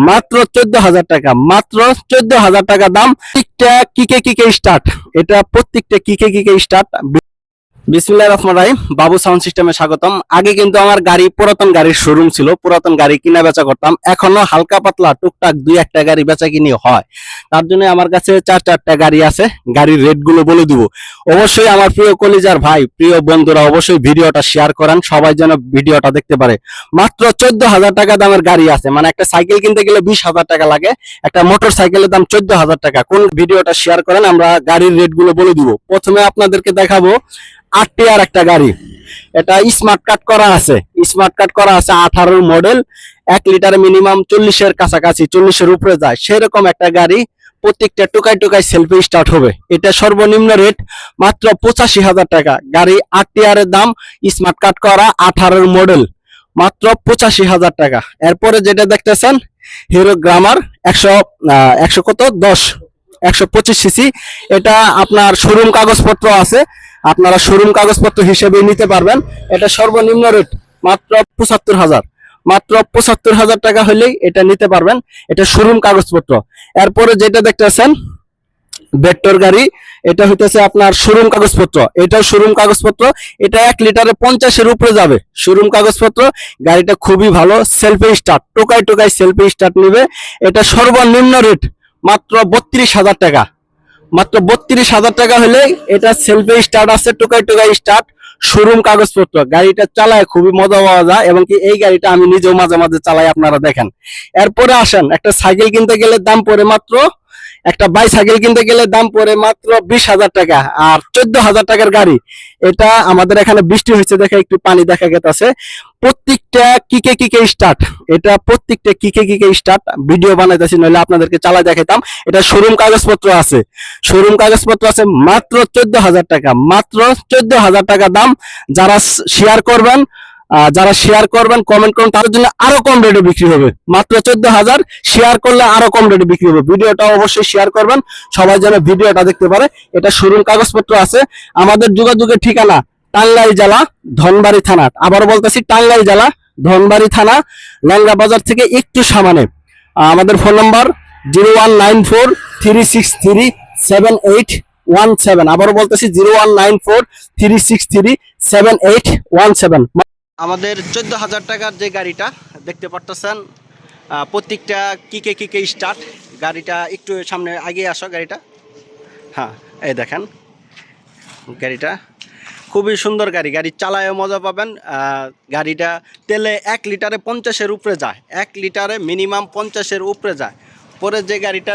মাত্র 14,000 টাকা, মাত্র 14,000 টাকা দাম। প্রত্যেকটা কিকে স্টার্ট, এটা প্রত্যেকটা কিকে স্টার্ট। বিসমিল্লাহির রহমানির রহিম, বাবু সাউন্ড সিস্টেমে স্বাগতম। আগে কিন্তু আমার গাড়ি পুরাতন গাড়ির শোরুম ছিল, পুরাতন গাড়ি কিনা বেচা করতাম। এখনো হালকা পাতলা টুকটাক দুই একটা গাড়ি বেচা কিনি হয়। তার জন্য আমার কাছে চারটা গাড়ি আছে। গাড়ির রেট গুলো বলে দিব। অবশ্যই আমার প্রিয় কলিজার ভাই, প্রিয় বন্ধুরা অবশ্যই ভিডিওটা শেয়ার করেন, সবাই যেন ভিডিওটা দেখতে পারে। মাত্র 14,000 টাকা দামের গাড়ি আছে, মানে একটা সাইকেল কিনতে গেলে 20,000 টাকা লাগে, একটা মোটর সাইকেলের দাম 14,000 টাকা। কোন ভিডিওটা শেয়ার করেন, আমরা গাড়ির রেট গুলো বলে দিব। প্রথমে আপনাদেরকে দেখাবো আরটিআর একটা গাড়ি। এটা স্মার্ট কার্ড করা আছে, স্মার্ট কার্ড করা আছে, 18 মডেল, 1 লিটার মিনিমাম 40-এর কাছাকাছি, 40-এর উপরে যায় সেরকম একটা গাড়ি। প্রত্যেকটা টুকাই সেলফি স্টার্ট হবে। এটা সর্বনিম্ন রেট মাত্র 85,000 টাকা। গাড়ি আরটিআর এর দাম, স্মার্ট কার্ড করা, 18 মডেল, মাত্র 85,000 টাকা। এরপরে যেটা দেখতেছেন হিরো গ্ল্যামার 100 কত 125 সিসি। এটা আপনার শোরুম কাগজপত্র আছে, আপনারা শোরুম কাগজপত্র হিসেবে নিতে পারবেন। এটা সর্বনিম্ন রেট মাত্র 75,000, মাত্র 75,000 টাকা হলেই এটা নিতে পারবেন। এটা শোরুম কাগজপত্র। এরপরে যেটা দেখতেছেন ভেক্টর গাড়ি, এটা হইতেছে আপনার শোরুম কাগজপত্র, এটাও শোরুম কাগজপত্র। এটা 1 লিটারে 50-এর উপরে যাবে, শোরুম কাগজপত্র। গাড়িটা খুবই ভালো, সেলফি স্টার্ট, টোকাই সেলফি স্টার্ট নিবে। এটা সর্বনিম্ন রেট মাত্র 32,000 টাকা, মাত্র 32,000 টাকা হলে এটা সেলফি স্টার্ট আছে, টোকাই স্টার্ট, শোরুম কাগজপত্র। গাড়িটা চালায় খুবই মজা পাওয়া যায়, এবং কি এই গাড়িটা আমি নিজেও মাঝে মাঝে চালাই, আপনারা দেখেন। এরপরে আসেন একটা সাইকেল কিনতে গেলে দাম পড়ে মাত্র, একটা বাইসাইকেল কিনতে গেলে দাম পড়ে মাত্র 20,000 টাকা। আর 14,000 টাকার গাড়ি। এটা আমাদের এখানে বৃষ্টি হয়েছে দেখে একটু পানি দেখা গেছে। প্রত্যেকটা কিকে স্টার্ট, এটা প্রত্যেকটা কিকে স্টার্ট। ভিডিও বানাইতেছি, নইলে আপনাদেরকে চালা দেখাইতাম। এটা শোরুম কাগজপত্র আছে, শোরুম কাগজপত্র আছে। মাত্র 14,000 টাকা, মাত্র 14,000 টাকা দাম। যারা শেয়ার করবেন, কমেন্ট করুন, তাদের জন্য আরো কম রেটে বিক্রি হবে। মাত্র 14,000, শেয়ার করলে আরো কম রেটে বিক্রি হবে। ভিডিওটা অবশ্যই শেয়ার করবেন, সবাই যেন ভিডিওটা দেখতে পারে। এটা শোরুম কাগজপত্র আছে। আমাদের যোগাযোগের ঠিকানা টাঙ্গাইল জেলা, ধনবাড়ি থানা। আবার বলতেছি, টাঙ্গাইল জেলা, ধনবাড়ি থানা, ল্যাংড়া বাজার থেকে একটু সামনে। আমাদের ফোন নাম্বার 019436378817। আবারও বলতেছি 019436378817। আমাদের 14,000 টাকার যে গাড়িটা দেখতে পারতেছেন, প্রত্যেকটা কিকে স্টার্ট। গাড়িটা একটু সামনে আগে আসো গাড়িটা। হ্যাঁ, এই দেখেন গাড়িটা খুবই সুন্দর গাড়ি, গাড়ি চালায়ও মজা পাবেন। গাড়িটা তেলে 1 লিটারে 50-এর উপরে যায়, 1 লিটারে মিনিমাম 50-এর উপরে যায়। পরে যে গাড়িটা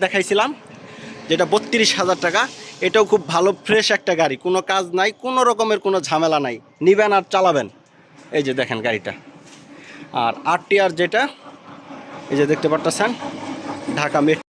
দেখাইছিলাম, যেটা 32,000 টাকা, এটাও খুব ভালো ফ্রেশ একটা গাড়ি, কোনো কাজ নাই, কোনো রকমের কোনো ঝামেলা নাই, নিবেন আর চালাবেন। এই যে দেখেন গাড়িটা। আর আরটিআর যেটা, এই যে দেখতে পারতেছেন, ঢাকা